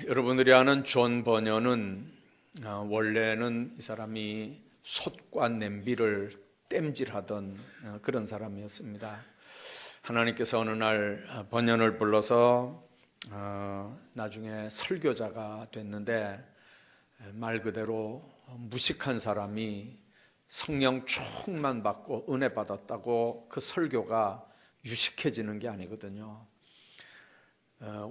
여러분들이 아는 존 버녀는 원래는 이 사람이 솥과 냄비를 땜질하던 그런 사람이었습니다. 하나님께서 어느 날 버녀를 불러서 나중에 설교자가 됐는데, 말 그대로 무식한 사람이 성령 충만 받고 은혜 받았다고 그 설교가 유식해지는 게 아니거든요.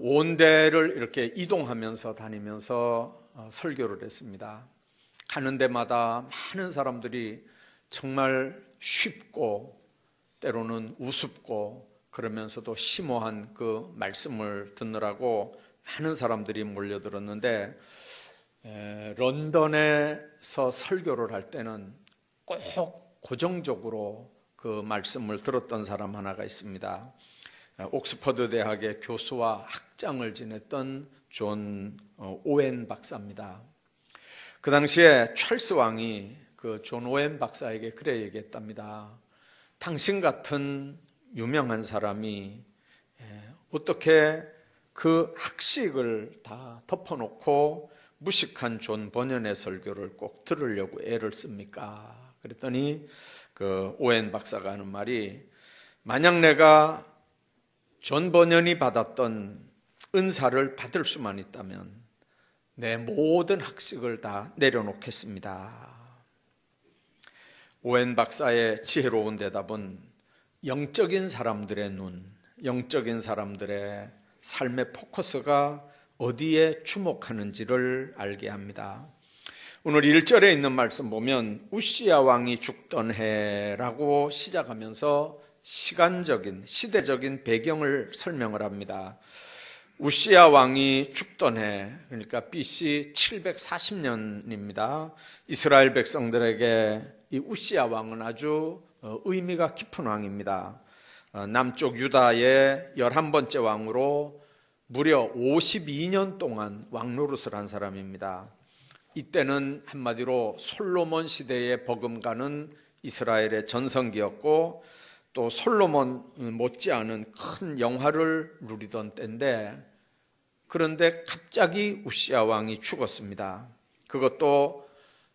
온 대를 이렇게 이동하면서 다니면서 설교를 했습니다. 가는 데마다 많은 사람들이 정말 쉽고 때로는 우습고 그러면서도 심오한 그 말씀을 듣느라고 많은 사람들이 몰려들었는데, 런던에서 설교를 할 때는 꼭 고정적으로 그 말씀을 들었던 사람 하나가 있습니다. 옥스퍼드 대학의 교수와 학장을 지냈던 존 오웬 박사입니다. 그 당시에 찰스 왕이 그 존 오웬 박사에게 그래 얘기했답니다. 당신 같은 유명한 사람이 어떻게 그 학식을 다 덮어놓고 무식한 존 버년의 설교를 꼭 들으려고 애를 씁니까? 그랬더니 그 오웬 박사가 하는 말이, 만약 내가 존 버년이 받았던 은사를 받을 수만 있다면 내 모든 학식을 다 내려놓겠습니다. 오웬 박사의 지혜로운 대답은 영적인 사람들의 눈, 영적인 사람들의 삶의 포커스가 어디에 주목하는지를 알게 합니다. 오늘 1절에 있는 말씀 보면 우시야 왕이 죽던 해라고 시작하면서 시간적인, 시대적인 배경을 설명을 합니다. 우시야 왕이 죽던 해, 그러니까 BC 740년입니다. 이스라엘 백성들에게 이 우시야 왕은 아주 의미가 깊은 왕입니다. 남쪽 유다의 11번째 왕으로 무려 52년 동안 왕노릇을 한 사람입니다. 이때는 한마디로 솔로몬 시대에 버금가는 이스라엘의 전성기였고, 또 솔로몬 못지않은 큰 영화를 누리던 때인데, 그런데 갑자기 우시야 왕이 죽었습니다. 그것도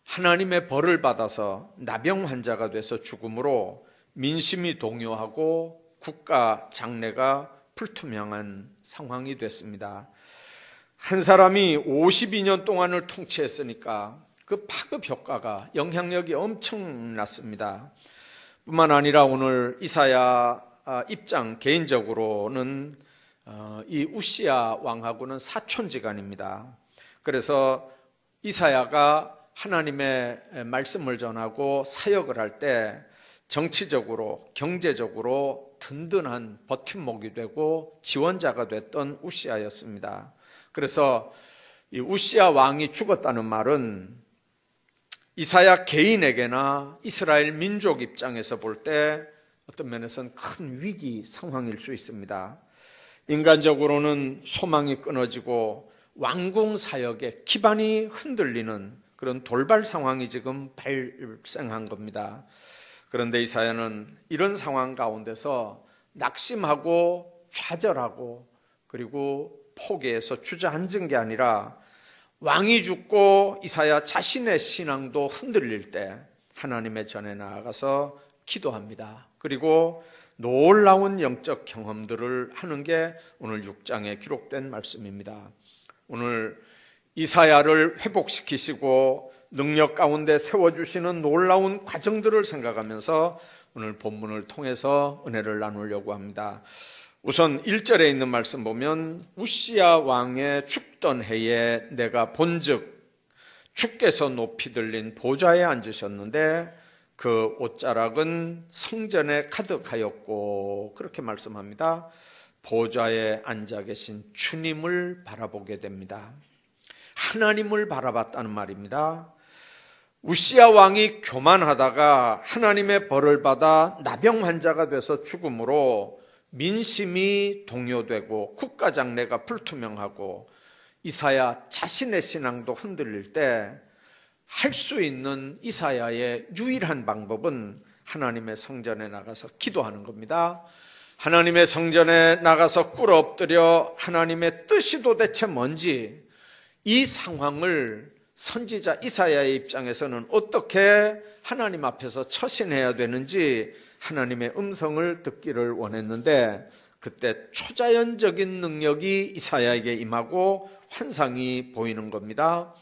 하나님의 벌을 받아서 나병 환자가 돼서 죽음으로 민심이 동요하고 국가 장래가 불투명한 상황이 됐습니다. 한 사람이 52년 동안을 통치했으니까 그 파급 효과가, 영향력이 엄청났습니다. 뿐만 아니라 오늘 이사야 입장 개인적으로는 이 우시야 왕하고는 사촌지간입니다. 그래서 이사야가 하나님의 말씀을 전하고 사역을 할 때 정치적으로, 경제적으로 든든한 버팀목이 되고 지원자가 됐던 우시야였습니다. 그래서 이 우시야 왕이 죽었다는 말은 이사야 개인에게나 이스라엘 민족 입장에서 볼 때 어떤 면에서는 큰 위기 상황일 수 있습니다. 인간적으로는 소망이 끊어지고 왕궁 사역의 기반이 흔들리는 그런 돌발 상황이 지금 발생한 겁니다. 그런데 이사야는 이런 상황 가운데서 낙심하고 좌절하고 그리고 포기해서 주저앉은 게 아니라, 왕이 죽고 이사야 자신의 신앙도 흔들릴 때 하나님의 전에 나아가서 기도합니다. 그리고 놀라운 영적 경험들을 하는 게 오늘 6장에 기록된 말씀입니다. 오늘 이사야를 회복시키시고 능력 가운데 세워주시는 놀라운 과정들을 생각하면서 오늘 본문을 통해서 은혜를 나누려고 합니다. 우선 1절에 있는 말씀 보면, 우시야 왕의 죽던 해에 내가 본즉 주께서 높이 들린 보좌에 앉으셨는데 그 옷자락은 성전에 가득하였고, 그렇게 말씀합니다. 보좌에 앉아 계신 주님을 바라보게 됩니다. 하나님을 바라봤다는 말입니다. 우시야 왕이 교만하다가 하나님의 벌을 받아 나병 환자가 돼서 죽음으로 민심이 동요되고 국가 장래가 불투명하고 이사야 자신의 신앙도 흔들릴 때 할 수 있는 이사야의 유일한 방법은 하나님의 성전에 나가서 기도하는 겁니다. 하나님의 성전에 나가서 꿇어 엎드려 하나님의 뜻이 도대체 뭔지, 이 상황을 선지자 이사야의 입장에서는 어떻게 하나님 앞에서 처신해야 되는지 하나님의 음성을 듣기를 원했는데, 그때 초자연적인 능력이 이사야에게 임하고 환상이 보이는 겁니다.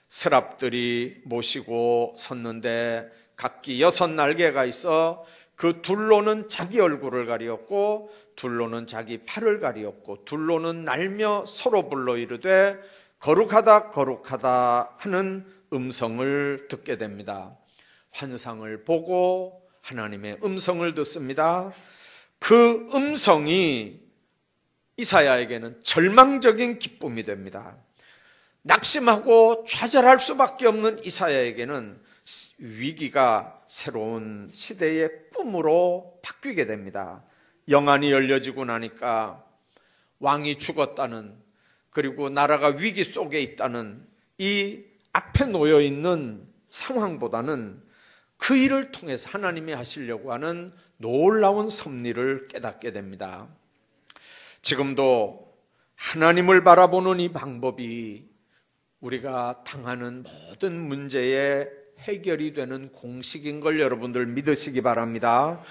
서랍들이 모시고 섰는데 각기 6날개가 있어 그 둘로는 자기 얼굴을 가리었고 둘로는 자기 팔을 가리었고 둘로는 날며 서로 불러 이르되 거룩하다 거룩하다 하는 음성을 듣게 됩니다. 환상을 보고 하나님의 음성을 듣습니다. 그 음성이 이사야에게는 절망적인 기쁨이 됩니다. 낙심하고 좌절할 수밖에 없는 이사야에게는 위기가 새로운 시대의 꿈으로 바뀌게 됩니다. 영안이 열려지고 나니까 왕이 죽었다는, 그리고 나라가 위기 속에 있다는 이 앞에 놓여 있는 상황보다는 그 일을 통해서 하나님이 하시려고 하는 놀라운 섭리를 깨닫게 됩니다. 지금도 하나님을 바라보는 이 방법이 우리가 당하는 모든 문제의 해결이 되는 공식인 걸 여러분들 믿으시기 바랍니다.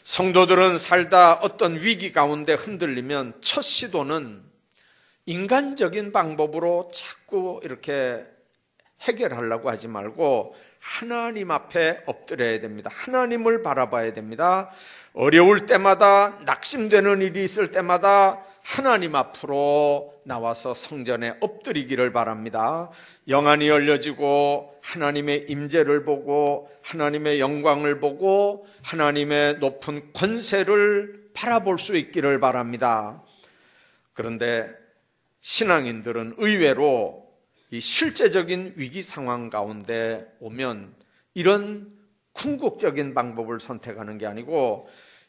성도들은 살다 어떤 위기 가운데 흔들리면 첫 시도는 인간적인 방법으로 자꾸 이렇게 해결하려고 하지 말고 하나님 앞에 엎드려야 됩니다. 하나님을 바라봐야 됩니다. 어려울 때마다, 낙심되는 일이 있을 때마다 하나님 앞으로 나와서 성전에 엎드리기를 바랍니다. 영안이 열려지고 하나님의 임재를 보고 하나님의 영광을 보고 하나님의 높은 권세를 바라볼 수 있기를 바랍니다. 그런데 신앙인들은 의외로 이 실제적인 위기 상황 가운데 오면 이런 궁극적인 방법을 선택하는 게 아니고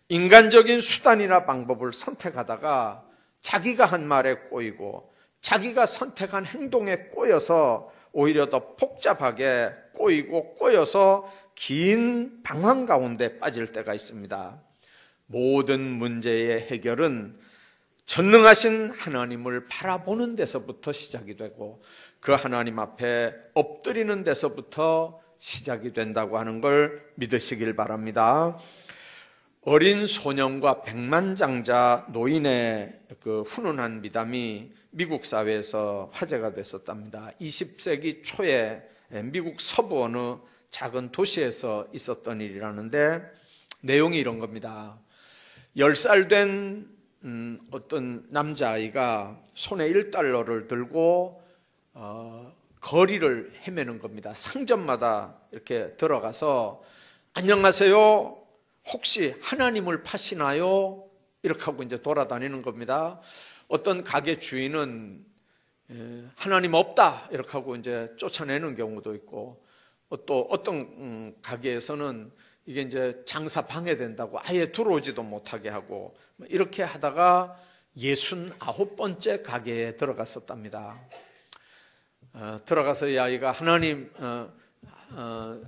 인간적인 수단이나 방법을 선택하다가 자기가 한 말에 꼬이고 자기가 선택한 행동에 꼬여서 오히려 더 복잡하게 꼬이고 꼬여서 긴 방황 가운데 빠질 때가 있습니다. 모든 문제의 해결은 전능하신 하나님을 바라보는 데서부터 시작이 되고 그 하나님 앞에 엎드리는 데서부터 시작이 된다고 하는 걸 믿으시길 바랍니다. 어린 소년과 백만장자 노인의 그 훈훈한 미담이 미국 사회에서 화제가 됐었답니다. 20세기 초에 미국 서부 어느 작은 도시에서 있었던 일이라는데 내용이 이런 겁니다. 10살 된 어떤 남자아이가 손에 $1를 들고 거리를 헤매는 겁니다. 상점마다 이렇게 들어가서 안녕하세요, 혹시 하나님을 파시나요? 이렇게 하고 이제 돌아다니는 겁니다. 어떤 가게 주인은 하나님 없다 이렇게 하고 이제 쫓아내는 경우도 있고, 또 어떤 가게에서는 이게 이제 장사 방해된다고 아예 들어오지도 못하게 하고, 이렇게 하다가 69번째 가게에 들어갔었답니다. 들어가서 이 아이가 하나님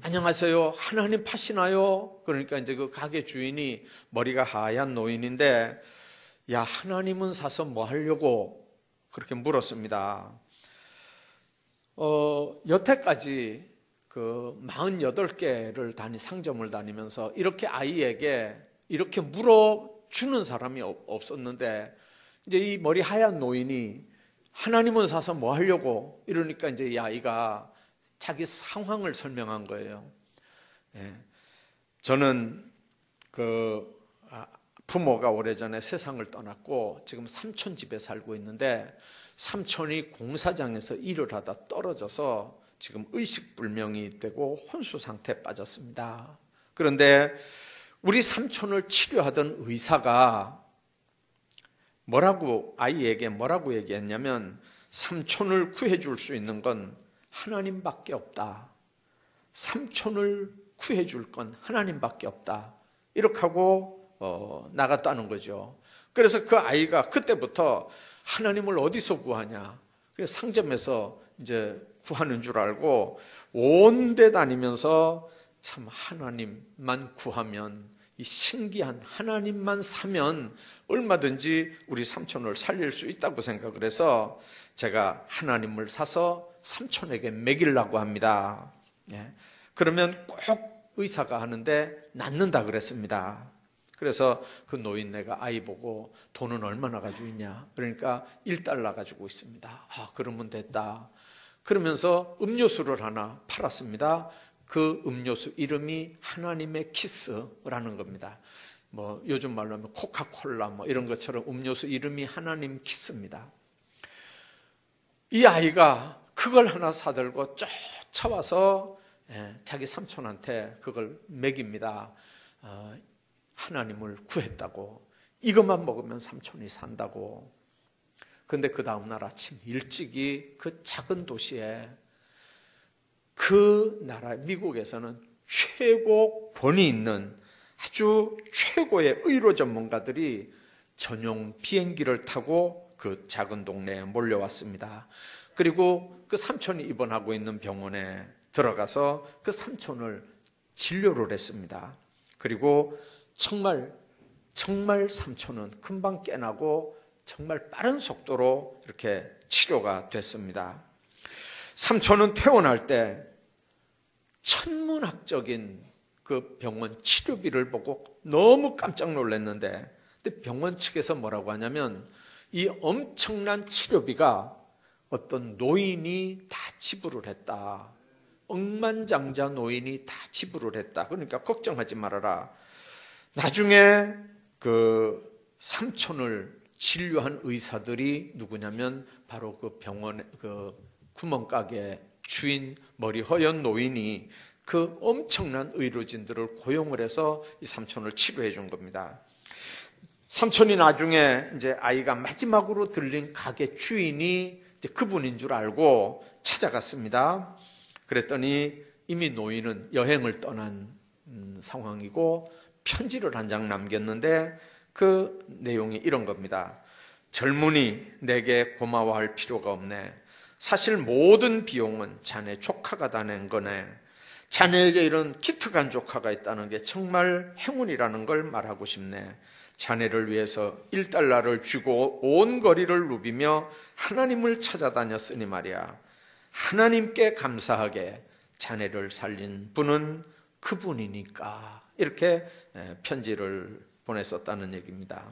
안녕하세요, 하나님 파시나요? 그러니까 이제 그 가게 주인이 머리가 하얀 노인인데, 야, 하나님은 사서 뭐 하려고? 그렇게 물었습니다. 여태까지 그 48개를 상점을 다니면서 이렇게 아이에게 이렇게 물어주는 사람이 없었는데, 이제 이 머리 하얀 노인이 하나님은 사서 뭐 하려고? 이러니까 이제 이 아이가 자기 상황을 설명한 거예요. 저는 그 부모가 오래전에 세상을 떠났고 지금 삼촌 집에 살고 있는데, 삼촌이 공사장에서 일을 하다 떨어져서 지금 의식불명이 되고 혼수 상태에 빠졌습니다. 그런데 우리 삼촌을 치료하던 의사가 아이에게 뭐라고 얘기했냐면, 삼촌을 구해줄 수 있는 건 하나님밖에 없다. 삼촌을 구해줄 건 하나님밖에 없다. 이렇게 하고 나갔다는 거죠. 그래서 그 아이가 그때부터 하나님을 어디서 구하냐? 그래서 상점에서 이제 구하는 줄 알고 온 데 다니면서 참 하나님만 구하면, 이 신기한 하나님만 사면 얼마든지 우리 삼촌을 살릴 수 있다고 생각을 해서 제가 하나님을 사서 삼촌에게 먹이려고 합니다. 그러면 꼭 의사가 하는데 낫는다 그랬습니다. 그래서 그 노인네가 아이 보고 돈은 얼마나 가지고 있냐? 그러니까 1달러 가지고 있습니다. 그러면 됐다. 그러면서 음료수를 하나 팔았습니다. 그 음료수 이름이 하나님의 키스라는 겁니다. 뭐 요즘 말로 하면 코카콜라 뭐 이런 것처럼 음료수 이름이 하나님 키스입니다. 이 아이가 그걸 하나 사들고 쫓아와서 자기 삼촌한테 그걸 먹입니다. 하나님을 구했다고, 이것만 먹으면 삼촌이 산다고. 근데 그 다음날 아침 일찍이 그 작은 도시에, 그 나라 미국에서는 최고 권위 있는 아주 최고의 의료 전문가들이 전용 비행기를 타고 그 작은 동네에 몰려왔습니다. 그리고 그 삼촌이 입원하고 있는 병원에 들어가서 그 삼촌을 진료를 했습니다. 그리고 정말 삼촌은 금방 깨나고 정말 빠른 속도로 이렇게 치료가 됐습니다. 삼촌은 퇴원할 때 천문학적인 그 병원 치료비를 보고 너무 깜짝 놀랐는데, 근데 병원 측에서 뭐라고 하냐면 이 엄청난 치료비가 어떤 노인이 다 지불을 했다. 억만장자 노인이 다 지불을 했다. 그러니까 걱정하지 말아라. 나중에 그 삼촌을 진료한 의사들이 누구냐면 바로 그 병원의 그 구멍가게 주인, 머리 허연 노인이 그 엄청난 의료진들을 고용을 해서 이 삼촌을 치료해 준 겁니다. 삼촌이 나중에 이제 아이가 마지막으로 들린 가게 주인이 이제 그분인 줄 알고 찾아갔습니다. 그랬더니 이미 노인은 여행을 떠난 상황이고 편지를 한 장 남겼는데 그 내용이 이런 겁니다. 젊은이, 내게 고마워할 필요가 없네. 사실 모든 비용은 자네 조카가 다 낸 거네. 자네에게 이런 기특한 조카가 있다는 게 정말 행운이라는 걸 말하고 싶네. 자네를 위해서 1달러를 쥐고 온 거리를 누비며 하나님을 찾아다녔으니 말이야. 하나님께 감사하게 자네를 살린 분은 그분이니까. 이렇게 편지를 보냈었다는 얘기입니다.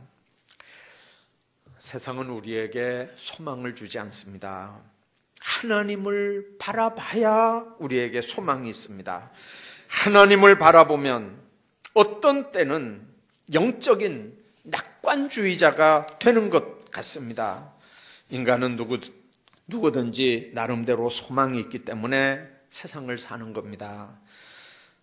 세상은 우리에게 소망을 주지 않습니다. 하나님을 바라봐야 우리에게 소망이 있습니다. 하나님을 바라보면 어떤 때는 영적인 낙관주의자가 되는 것 같습니다. 인간은 누구든지 나름대로 소망이 있기 때문에 세상을 사는 겁니다.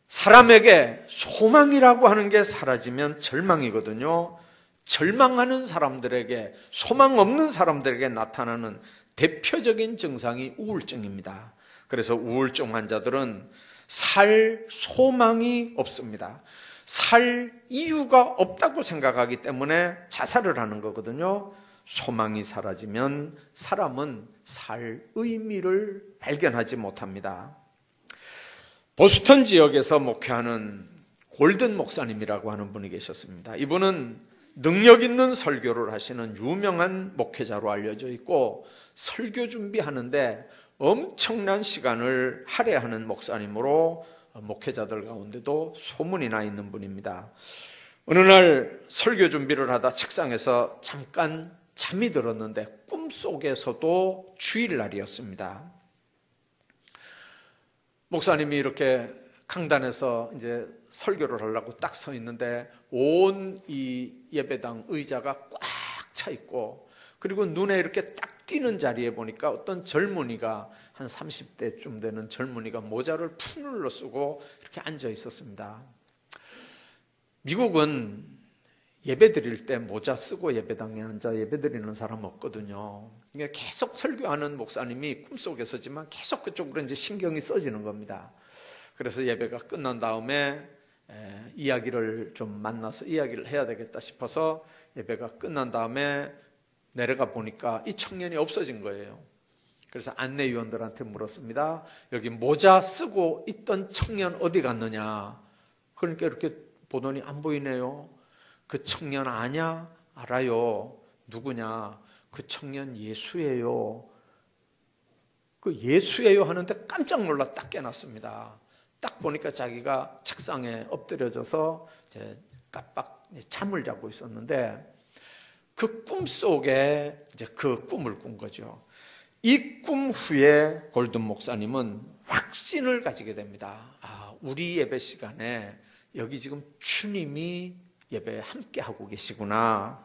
사람에게 소망이라고 하는 게 사라지면 절망이거든요. 절망하는 사람들에게, 소망 없는 사람들에게 나타나는 대표적인 증상이 우울증입니다. 그래서 우울증 환자들은 살 소망이 없습니다. 살 이유가 없다고 생각하기 때문에 자살을 하는 거거든요. 소망이 사라지면 사람은 살 의미를 발견하지 못합니다. 보스턴 지역에서 목회하는 골든 목사님이라고 하는 분이 계셨습니다. 이분은 능력 있는 설교를 하시는 유명한 목회자로 알려져 있고 설교 준비하는데 엄청난 시간을 할애하는 목사님으로 목회자들 가운데도 소문이 나 있는 분입니다. 어느 날 설교 준비를 하다 책상에서 잠깐 잠이 들었는데 꿈속에서도 주일날이었습니다. 목사님이 이렇게 강단에서 이제 설교를 하려고 딱 서 있는데 온 이 예배당 의자가 꽉 차 있고, 그리고 눈에 이렇게 딱 띄는 자리에 보니까 어떤 젊은이가, 한 30대쯤 되는 젊은이가 모자를 푸늘러 쓰고 이렇게 앉아 있었습니다. 미국은 예배 드릴 때 모자 쓰고 예배당에 앉아 예배 드리는 사람 없거든요. 계속 설교하는 목사님이 꿈속에서지만 계속 그쪽으로 이제 신경이 써지는 겁니다. 그래서 예배가 끝난 다음에 이야기를 좀 만나서 이야기를 해야 되겠다 싶어서 예배가 끝난 다음에 내려가 보니까 이 청년이 없어진 거예요. 그래서 안내위원들한테 물었습니다. 여기 모자 쓰고 있던 청년 어디 갔느냐? 그러니까 이렇게 보더니 안 보이네요. 그 청년 아냐? 알아요. 누구냐? 그 청년 예수예요. 그 예수예요 하는데 깜짝 놀라 딱 깨났습니다. 딱 보니까 자기가 책상에 엎드려져서 이제 깜빡 잠을 자고 있었는데 그 꿈 속에 이제 그 꿈을 꾼 거죠. 이 꿈 후에 골든 목사님은 확신을 가지게 됩니다. 우리 예배 시간에 여기 지금 주님이 예배에 함께 하고 계시구나.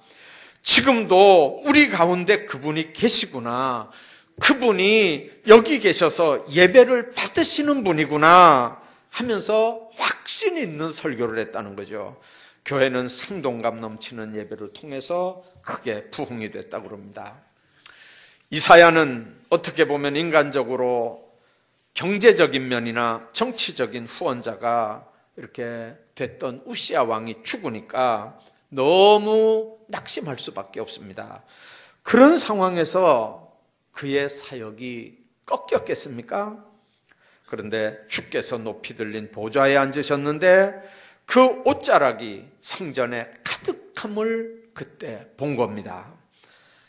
지금도 우리 가운데 그분이 계시구나. 그분이 여기 계셔서 예배를 받으시는 분이구나 하면서 확신 있는 설교를 했다는 거죠. 교회는 생동감 넘치는 예배를 통해서 크게 부흥이 됐다고 그럽니다. 이사야는 어떻게 보면 인간적으로 경제적인 면이나 정치적인 후원자가 이렇게 됐던 우시야 왕이 죽으니까 너무 낙심할 수밖에 없습니다. 그런 상황에서 그의 사역이 꺾였겠습니까? 그런데 주께서 높이 들린 보좌에 앉으셨는데 그 옷자락이 성전에 가득함을 그때 본 겁니다.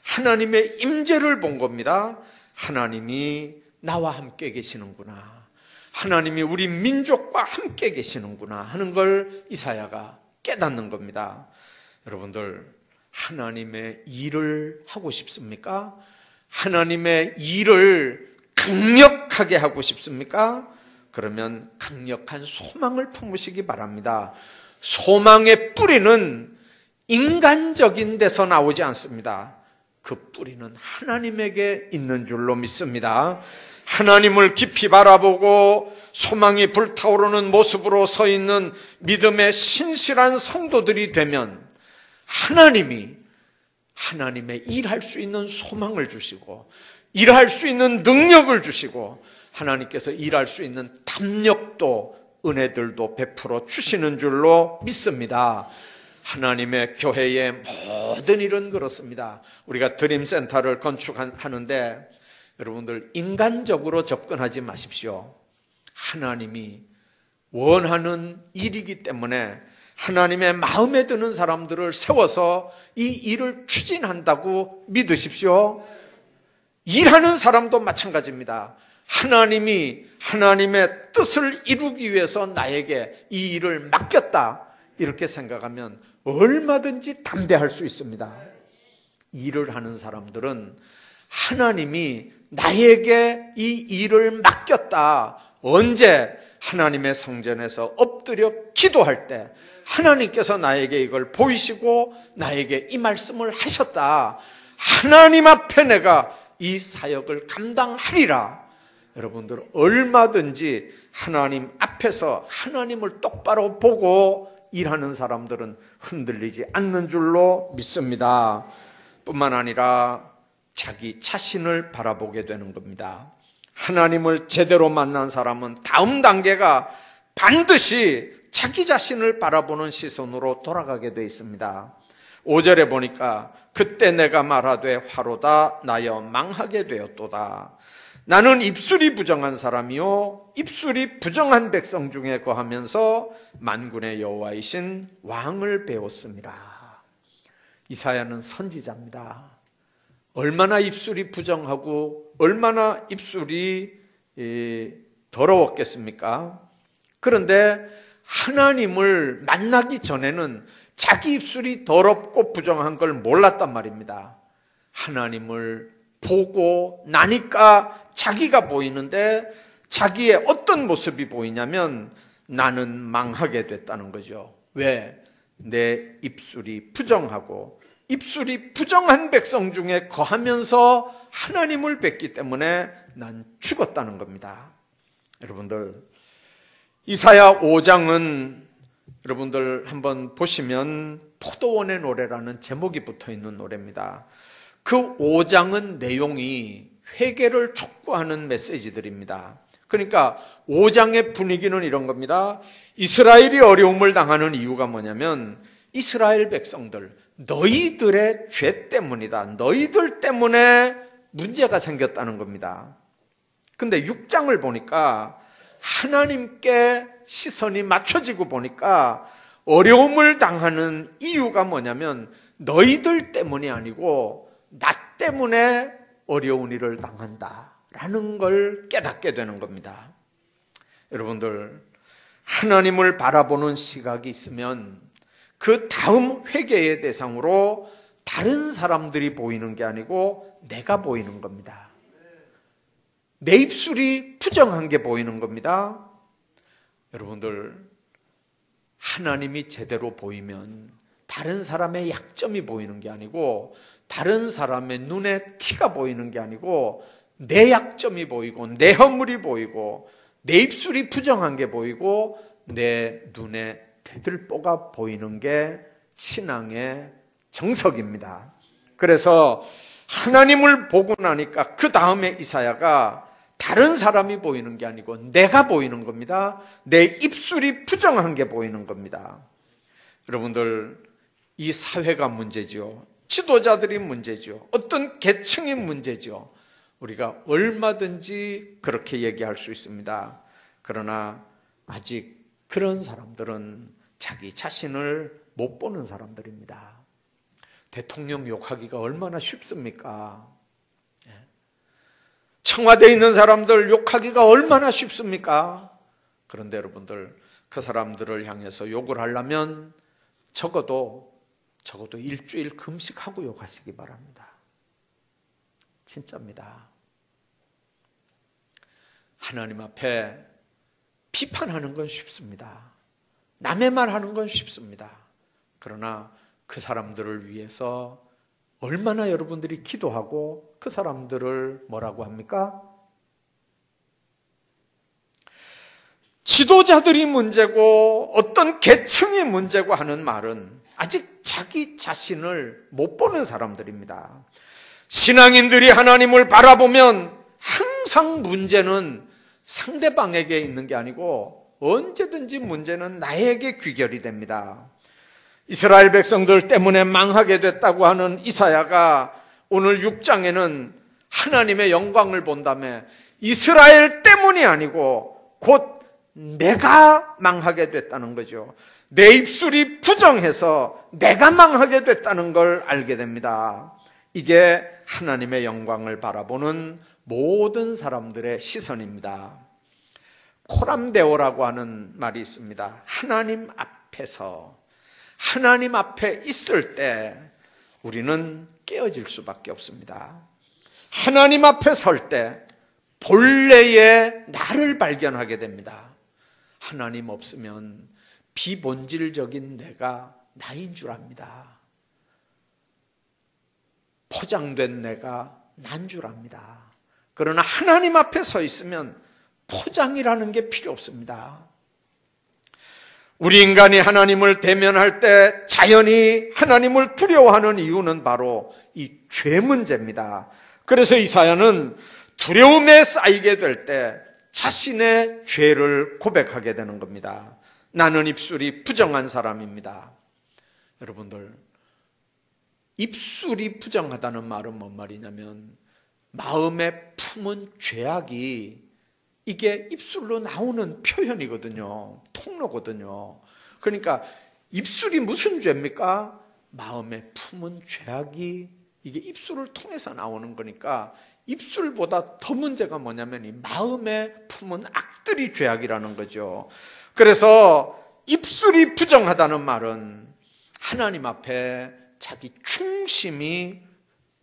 하나님의 임재를 본 겁니다. 하나님이 나와 함께 계시는구나. 하나님이 우리 민족과 함께 계시는구나 하는 걸 이사야가 깨닫는 겁니다. 여러분들, 하나님의 일을 하고 싶습니까? 하나님의 일을 강력하게 하고 싶습니까? 그러면 강력한 소망을 품으시기 바랍니다. 소망의 뿌리는 인간적인 데서 나오지 않습니다. 그 뿌리는 하나님에게 있는 줄로 믿습니다. 하나님을 깊이 바라보고 소망이 불타오르는 모습으로 서 있는 믿음의 신실한 성도들이 되면 하나님의 일할 수 있는 소망을 주시고 일할 수 있는 능력을 주시고 하나님께서 일할 수 있는 담력도 은혜들도 베풀어 주시는 줄로 믿습니다. 하나님의 교회의 모든 일은 그렇습니다. 우리가 드림센터를 건축하는데 여러분들 인간적으로 접근하지 마십시오. 하나님이 원하는 일이기 때문에 하나님의 마음에 드는 사람들을 세워서 이 일을 추진한다고 믿으십시오. 일하는 사람도 마찬가지입니다. 하나님이 하나님의 뜻을 이루기 위해서 나에게 이 일을 맡겼다 이렇게 생각하면 얼마든지 담대할 수 있습니다. 일을 하는 사람들은 하나님이 나에게 이 일을 맡겼다. 언제? 하나님의 성전에서 엎드려 기도할 때 하나님께서 나에게 이걸 보이시고 나에게 이 말씀을 하셨다. 하나님 앞에 내가 이 사역을 감당하리라. 여러분들 얼마든지 하나님 앞에서 하나님을 똑바로 보고 일하는 사람들은 흔들리지 않는 줄로 믿습니다. 뿐만 아니라 자기 자신을 바라보게 되는 겁니다. 하나님을 제대로 만난 사람은 다음 단계가 반드시 자기 자신을 바라보는 시선으로 돌아가게 되어 있습니다. 5절에 보니까 그때 내가 말하되 화로다 나여 망하게 되었도다. 나는 입술이 부정한 사람이요 입술이 부정한 백성 중에 거하면서 만군의 여호와이신 왕을 배웠습니다. 이사야는 선지자입니다. 얼마나 입술이 부정하고 얼마나 입술이 더러웠겠습니까? 그런데 하나님을 만나기 전에는 자기 입술이 더럽고 부정한 걸 몰랐단 말입니다. 하나님을 보고 나니까 자기가 보이는데 자기의 어떤 모습이 보이냐면 나는 망하게 됐다는 거죠. 왜? 내 입술이 부정하고 입술이 부정한 백성 중에 거하면서 하나님을 뵙기 때문에 난 죽었다는 겁니다. 여러분들, 이사야 5장은 여러분들 한번 보시면 포도원의 노래라는 제목이 붙어 있는 노래입니다. 그 5장은 내용이 회개를 촉구하는 메시지들입니다. 그러니까 5장의 분위기는 이런 겁니다. 이스라엘이 어려움을 당하는 이유가 뭐냐면 이스라엘 백성들, 너희들의 죄 때문이다. 너희들 때문에 문제가 생겼다는 겁니다. 근데 6장을 보니까 하나님께 시선이 맞춰지고 보니까 어려움을 당하는 이유가 뭐냐면 너희들 때문이 아니고 나 때문에 어려운 일을 당한다. 라는 걸 깨닫게 되는 겁니다. 여러분들, 하나님을 바라보는 시각이 있으면 그 다음 회개의 대상으로 다른 사람들이 보이는 게 아니고 내가 보이는 겁니다. 내 입술이 부정한 게 보이는 겁니다. 여러분들, 하나님이 제대로 보이면 다른 사람의 약점이 보이는 게 아니고, 다른 사람의 눈에 티가 보이는 게 아니고, 내 약점이 보이고 내 허물이 보이고 내 입술이 부정한 게 보이고 내 눈에 대들보가 보이는 게 신앙의 정석입니다. 그래서 하나님을 보고 나니까 그 다음에 이사야가 다른 사람이 보이는 게 아니고 내가 보이는 겁니다. 내 입술이 부정한 게 보이는 겁니다. 여러분들, 이 사회가 문제죠. 지도자들이 문제죠. 어떤 계층이 문제죠. 우리가 얼마든지 그렇게 얘기할 수 있습니다. 그러나 아직 그런 사람들은 자기 자신을 못 보는 사람들입니다. 대통령 욕하기가 얼마나 쉽습니까? 청와대에 있는 사람들 욕하기가 얼마나 쉽습니까? 그런데 여러분들, 그 사람들을 향해서 욕을 하려면 적어도 일주일 금식하고 욕하시기 바랍니다. 진짜입니다. 하나님 앞에 비판하는 건 쉽습니다. 남의 말 하는 건 쉽습니다. 그러나 그 사람들을 위해서 얼마나 여러분들이 기도하고 그 사람들을 뭐라고 합니까? 지도자들이 문제고 어떤 계층이 문제고 하는 말은 아직 자기 자신을 못 보는 사람들입니다. 신앙인들이 하나님을 바라보면 항상 문제는 상대방에게 있는 게 아니고 언제든지 문제는 나에게 귀결이 됩니다. 이스라엘 백성들 때문에 망하게 됐다고 하는 이사야가 오늘 6장에는 하나님의 영광을 본다며 이스라엘 때문이 아니고 곧 내가 망하게 됐다는 거죠. 내 입술이 부정해서 내가 망하게 됐다는 걸 알게 됩니다. 이게 하나님의 영광을 바라보는 모든 사람들의 시선입니다. 코람데오라고 하는 말이 있습니다. 하나님 앞에 있을 때 우리는 깨어질 수밖에 없습니다. 하나님 앞에 설 때 본래의 나를 발견하게 됩니다. 하나님 없으면 비본질적인 내가 나인 줄 압니다. 포장된 내가 난 줄 압니다. 그러나 하나님 앞에 서 있으면 포장이라는 게 필요 없습니다. 우리 인간이 하나님을 대면할 때 자연히 하나님을 두려워하는 이유는 바로 이 죄 문제입니다. 그래서 이사야는 두려움에 쌓이게 될 때 자신의 죄를 고백하게 되는 겁니다. 나는 입술이 부정한 사람입니다. 여러분들, 입술이 부정하다는 말은 뭔 말이냐면 마음에 품은 죄악이 이게 입술로 나오는 표현이거든요. 통로거든요. 그러니까 입술이 무슨 죄입니까? 마음에 품은 죄악이 이게 입술을 통해서 나오는 거니까 입술보다 더 문제가 뭐냐면 이 마음에 품은 악들이 죄악이라는 거죠. 그래서 입술이 부정하다는 말은 하나님 앞에 자기 충심이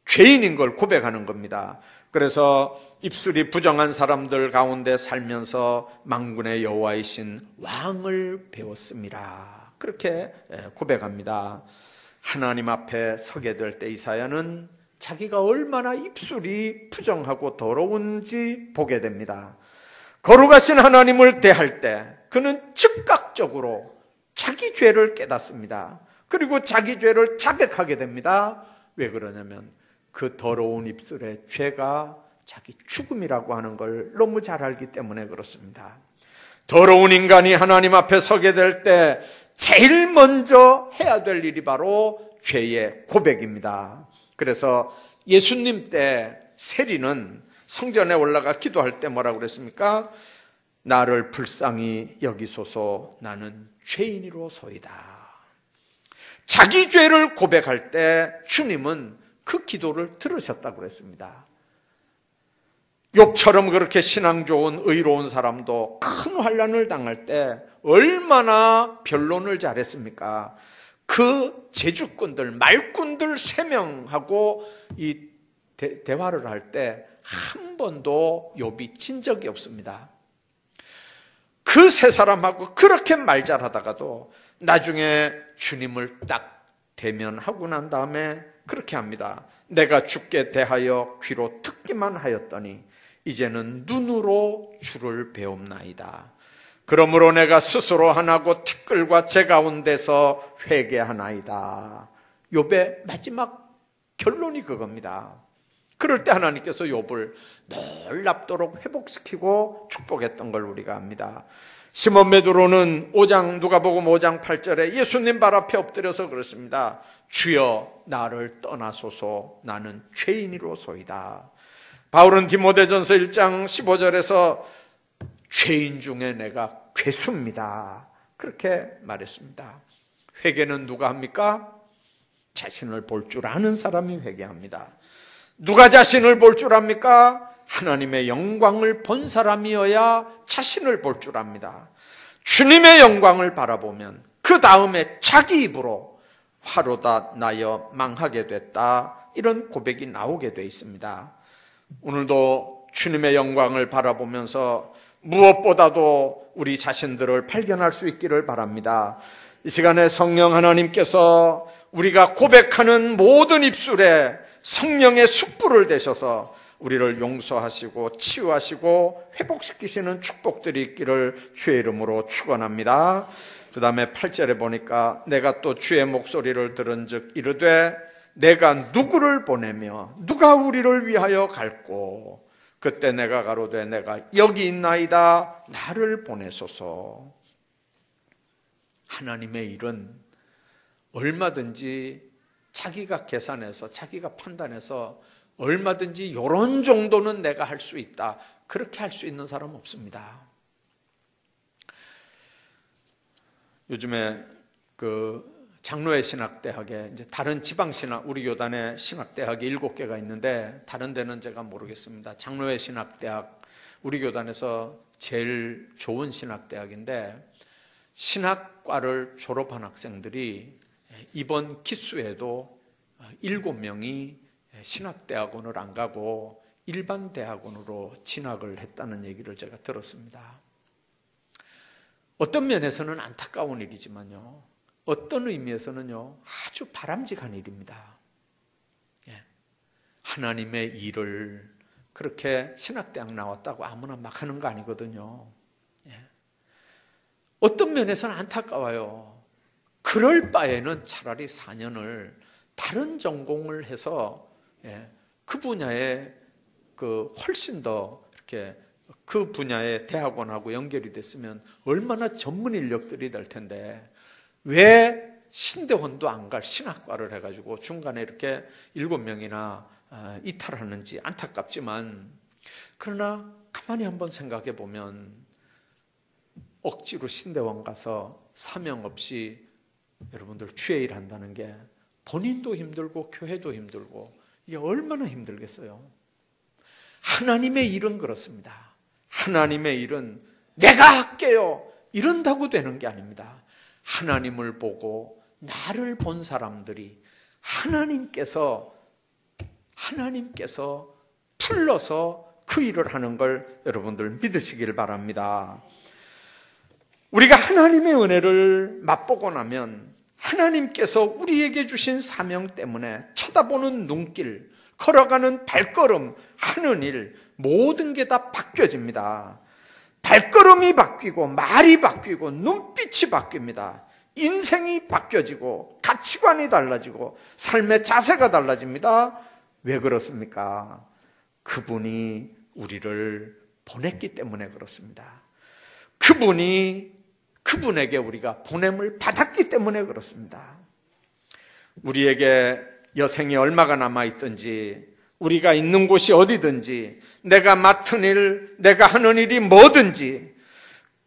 죄인인 걸 고백하는 겁니다. 그래서 입술이 부정한 사람들 가운데 살면서 만군의 여호와이신 왕을 배웠습니다. 그렇게 고백합니다. 하나님 앞에 서게 될 때 이사야는 자기가 얼마나 입술이 부정하고 더러운지 보게 됩니다. 거룩하신 하나님을 대할 때 그는 즉각적으로 자기 죄를 깨닫습니다. 그리고 자기 죄를 자백하게 됩니다. 왜 그러냐면 그 더러운 입술의 죄가 자기 죽음이라고 하는 걸 너무 잘 알기 때문에 그렇습니다. 더러운 인간이 하나님 앞에 서게 될 때 제일 먼저 해야 될 일이 바로 죄의 고백입니다. 그래서 예수님 때 세리는 성전에 올라가 기도할 때 뭐라고 그랬습니까? 나를 불쌍히 여기소서, 나는 죄인이로소이다. 자기 죄를 고백할 때 주님은 그 기도를 들으셨다고 그랬습니다. 욥처럼 그렇게 신앙 좋은 의로운 사람도 큰 환난을 당할 때 얼마나 변론을 잘했습니까? 그 제주꾼들, 말꾼들 3명하고 이 대화를 할 때 한 번도 욥이 진 적이 없습니다. 그 3사람하고 그렇게 말 잘하다가도 나중에 주님을 딱 대면하고 난 다음에 그렇게 합니다. 내가 주께 대하여 귀로 듣기만 하였더니 이제는 눈으로 주를 배움나이다. 그러므로 내가 스스로 하나고 티끌과 제 가운데서 회개하나이다. 욥의 마지막 결론이 그겁니다. 그럴 때 하나님께서 욥을 놀랍도록 회복시키고 축복했던 걸 우리가 압니다. 시몬 베드로는 누가복음 5장 8절에 예수님 발 앞에 엎드려서 그렇습니다. 주여 나를 떠나소서 나는 죄인이로소이다. 바울은 디모데전서 1장 15절에서 죄인 중에 내가 괴수입니다. 그렇게 말했습니다. 회개는 누가 합니까? 자신을 볼 줄 아는 사람이 회개합니다. 누가 자신을 볼 줄 압니까? 하나님의 영광을 본 사람이어야 자신을 볼 줄 압니다. 주님의 영광을 바라보면 그 다음에 자기 입으로 화로다 나여 망하게 됐다, 이런 고백이 나오게 되어 있습니다. 오늘도 주님의 영광을 바라보면서 무엇보다도 우리 자신들을 발견할 수 있기를 바랍니다. 이 시간에 성령 하나님께서 우리가 고백하는 모든 입술에 성령의 숯불을 대셔서 우리를 용서하시고 치유하시고 회복시키시는 축복들이 있기를 주의 이름으로 축원합니다. 그 다음에 8절에 보니까 내가 또 주의 목소리를 들은즉 이르되 내가 누구를 보내며 누가 우리를 위하여 갈꼬. 그때 내가 가로되 내가 여기 있나이다 나를 보내소서. 하나님의 일은 얼마든지 자기가 계산해서 자기가 판단해서 얼마든지 이런 정도는 내가 할 수 있다, 그렇게 할 수 있는 사람 없습니다. 요즘에 장로회 신학대학에 이제 다른 지방 신학, 우리 교단에 신학대학이 7개가 있는데 다른 데는 제가 모르겠습니다. 장로회 신학대학 우리 교단에서 제일 좋은 신학대학인데 신학과를 졸업한 학생들이 이번 기수에도 7명이 신학대학원을 안 가고 일반 대학원으로 진학을 했다는 얘기를 제가 들었습니다. 어떤 면에서는 안타까운 일이지만요, 어떤 의미에서는요 아주 바람직한 일입니다. 하나님의 일을 그렇게 신학대학 나왔다고 아무나 막 하는 거 아니거든요. 어떤 면에서는 안타까워요. 그럴 바에는 차라리 4년을 다른 전공을 해서 그 분야에 훨씬 더 이렇게 그 분야의 대학원하고 연결이 됐으면 얼마나 전문 인력들이 될 텐데 왜 신대원도 안 갈 신학과를 해가지고 중간에 이렇게 7명이나 이탈하는지 안타깝지만, 그러나 가만히 한번 생각해 보면 억지로 신대원 가서 사명 없이 여러분들 주의 일 한다는 게 본인도 힘들고 교회도 힘들고 이게 얼마나 힘들겠어요. 하나님의 일은 그렇습니다. 하나님의 일은 내가 할게요 이런다고 되는 게 아닙니다. 하나님을 보고 나를 본 사람들이 하나님께서 불러서 그 일을 하는 걸 여러분들 믿으시길 바랍니다. 우리가 하나님의 은혜를 맛보고 나면 하나님께서 우리에게 주신 사명 때문에 쳐다보는 눈길, 걸어가는 발걸음, 하는 일, 모든 게 다 바뀌어집니다. 발걸음이 바뀌고 말이 바뀌고 눈빛이 바뀝니다. 인생이 바뀌어지고 가치관이 달라지고 삶의 자세가 달라집니다. 왜 그렇습니까? 그분이 우리를 보냈기 때문에 그렇습니다. 그분에게 우리가 보냄을 받았기 때문에 그렇습니다. 우리에게 여생이 얼마가 남아있든지, 우리가 있는 곳이 어디든지, 내가 맡은 일, 내가 하는 일이 뭐든지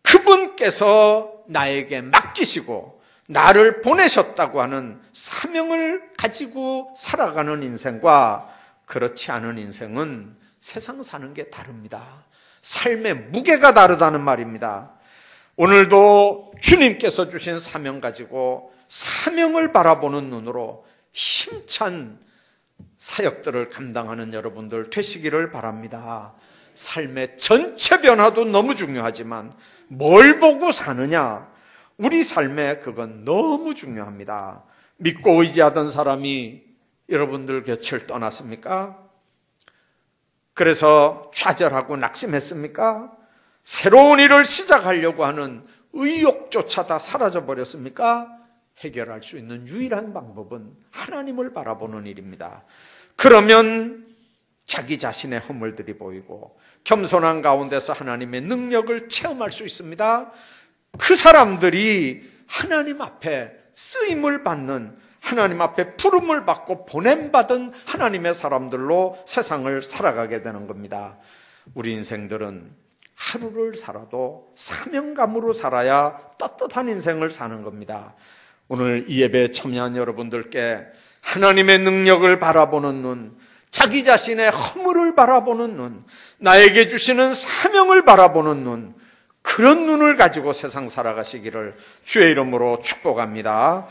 그분께서 나에게 맡기시고 나를 보내셨다고 하는 사명을 가지고 살아가는 인생과 그렇지 않은 인생은 세상 사는 게 다릅니다. 삶의 무게가 다르다는 말입니다. 오늘도 주님께서 주신 사명 가지고 사명을 바라보는 눈으로 힘찬 사역들을 감당하는 여러분들 되시기를 바랍니다. 삶의 전체 변화도 너무 중요하지만 뭘 보고 사느냐, 우리 삶에 그건 너무 중요합니다. 믿고 의지하던 사람이 여러분들 곁을 떠났습니까? 그래서 좌절하고 낙심했습니까? 새로운 일을 시작하려고 하는 의욕조차 다 사라져버렸습니까? 해결할 수 있는 유일한 방법은 하나님을 바라보는 일입니다. 그러면 자기 자신의 허물들이 보이고 겸손한 가운데서 하나님의 능력을 체험할 수 있습니다. 그 사람들이 하나님 앞에 쓰임을 받는, 하나님 앞에 부름을 받고 보냄받은 하나님의 사람들로 세상을 살아가게 되는 겁니다. 우리 인생들은 하루를 살아도 사명감으로 살아야 떳떳한 인생을 사는 겁니다. 오늘 이 예배에 참여한 여러분들께 하나님의 능력을 바라보는 눈, 자기 자신의 허물을 바라보는 눈, 나에게 주시는 사명을 바라보는 눈, 그런 눈을 가지고 세상 살아가시기를 주의 이름으로 축복합니다.